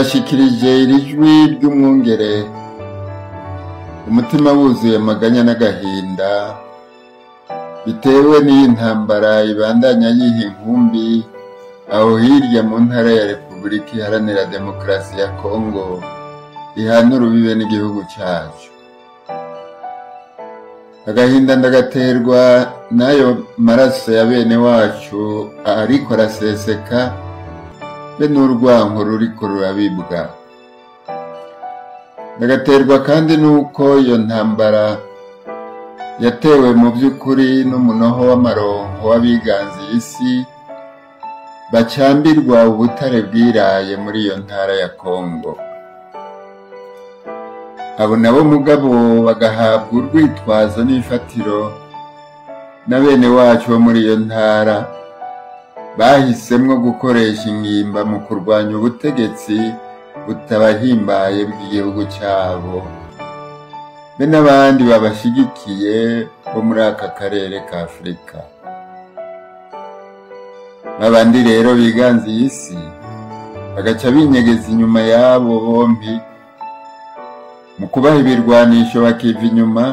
ndabashikirije iri jwi ry'umwungere, umutima wuzuye amaganya n'agahinda bitewe n'iyi ntambara ibandanya yiha inkumbi aho hirya mu ntara ya Repubulika Iharanira Demokarasi ya Kongo ihana urubibe n'igihugu cyacu. Agahinda ndagaterwa n'ayo maraso ya bene wacu ariko araseseka, be n'urwanko ruriko rurabibwa. Ndagaterwa kandi nuko iyo ntambara yatewe mu by'ukuri n'umunoho w'amaronko w'abiganzi isi bacambirwa ubutare bwiraye muri iyo ntara ya Kongo. Abo nabo mugabo bagahabwa urwitwazo n'ifatiro na bene wacu bo muri iyo ntara bahisemwo gukoresha ingimba mu kurwanya ubutegetsi butabahimbaye bw'igihugu cyabo, be n'abandi babashigikiye bo muri aka karere ka Afurika. Babandi rero biganze isi bagaca binyegeza inyuma yabo bombi mu kubaha ibirwanisho, bakiva inyuma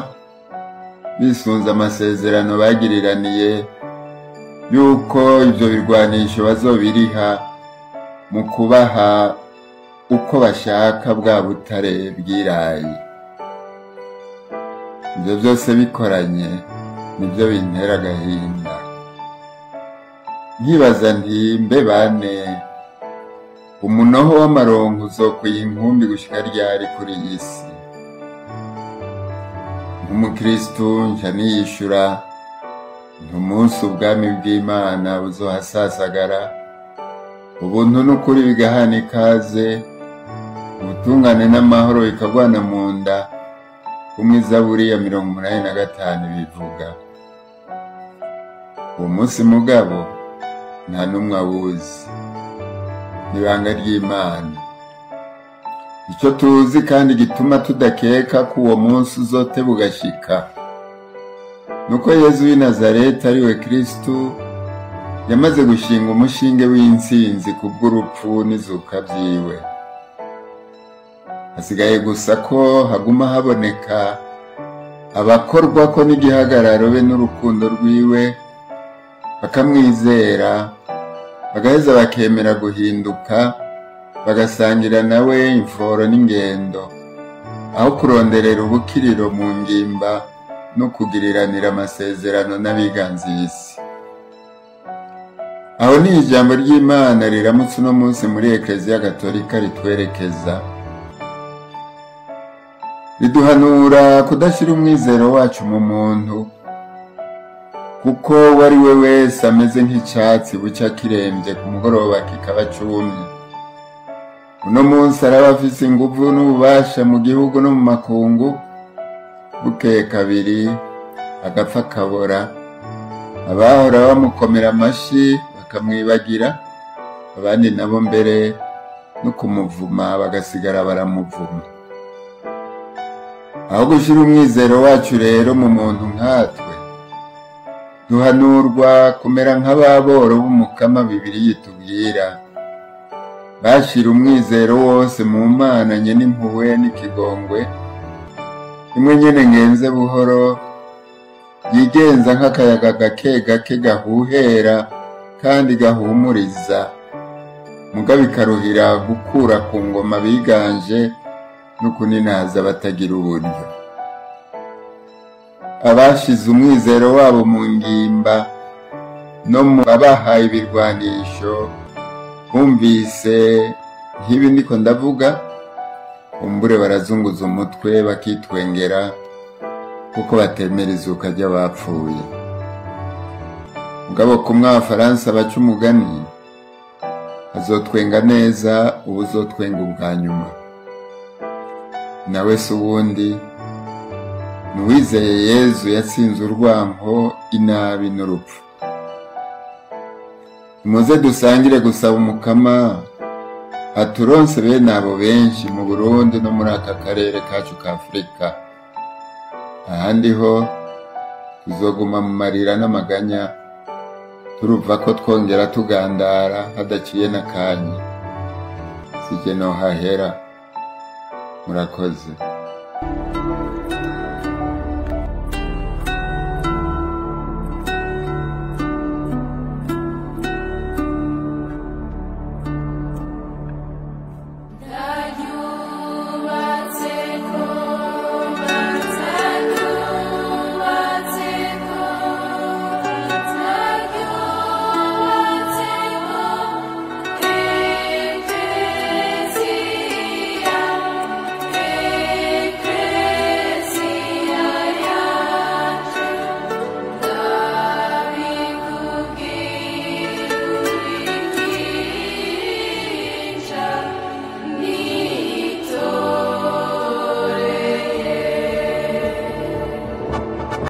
bisunze amasezerano bagiriraniye yuko ivyo birwanisho bazobiriha mu kubaha uko bashaka bwa butare bwiraye. Ivyo byose bikoranye nivyo bintera agahinda, nkibaza nti mbe bane umunoho w'amaronko uzokwiha inkumbi gushika ryari kuri iyi si? Nk'umukristu nca niyishura ntumunsi ubwami bw'Imana buzohasasagara, ubuntu n'ukuri bigahana ikaze, ubutungane n'amahoro bikagwana mu nda, kumwe Zaburi ya 85 bivuga. Uwo munsi mugabo nta n'umwe awuzi, n'ibanga ry'Imana. Icyo tuzi kandi gituma tudakeka ko uwo munsi uzoteba ugashika, nuko Yezu w'i Nazareti ari we Kristu yamaze gushinga umushinge w'intsinzi kubw'urupfu n'izuka vyiwe. Hasigaye gusa ko haguma haboneka abakorwako n'igihagararo be n'urukundo rwiwe, bakamwizera, bagaheza bakemera guhinduka, bagasangira nawe imforo n'ingendo, aho kuronderera ubukiriro mu ngimba no kugiriranira amasezerano n'abiganze isi. Aho ni ijambo ry'Imana riramutse uno munsi muri Ekleziya Gatolika ritwerekeza, riduhanura kudashyira umwizero wacu mu muntu, kuko wari we wese ameze nk'icyatsi bucya kirembye ku mugoroba kikaba cumye. Uno munsi araba afise inguvu n'ububasha mu gihugu no mu makungu, bukeye kabiri agapfa kabora, abahora bamukomera amashi bakamwibagira, abandi nabo mbere no kumuvuma bagasigara baramuvuma. Aho gushira umwizero wacu rero mu muntu nkatwe, duhanurwa kumera nk'ababoro b'umukama Bibiliya itubwira, bashira umwizero wose mu Mana nyene impuhwe n'ikigongwe, imwe nyene ngenze buhoro, yigenza nk'akayaga gake gake gahuhera kandi gahumuriza, mugabo ikaruhira gukura ku ngoma biganje no kuninaza batagira uburyo. Abashize umwizero wabo mu ngimba no mu babahaye ibirwanisho bumvise nk'ibi ndiko ndavuga, kumbure barazunguza umutwe bakitwengera kuko batemera izuka ry'abapfuye. Mugabo kumwe Abafaransa baca umugani, azotwenga neza ubuzotwenga ubwa nyuma. Nawe si uwundi n'uwizeye Yezu yatsinze urwanko, inabi n'urupfu. Muze dusangire gusaba umukama aturonse bene abo benshi mu Burundi no muri aka karere kacu ka Afurika. Ahandi ho tuzoguma mu marira n'amaganya, turuva ko twongera tugandara hadaciye n'akanya. sije nohahera. Murakoze.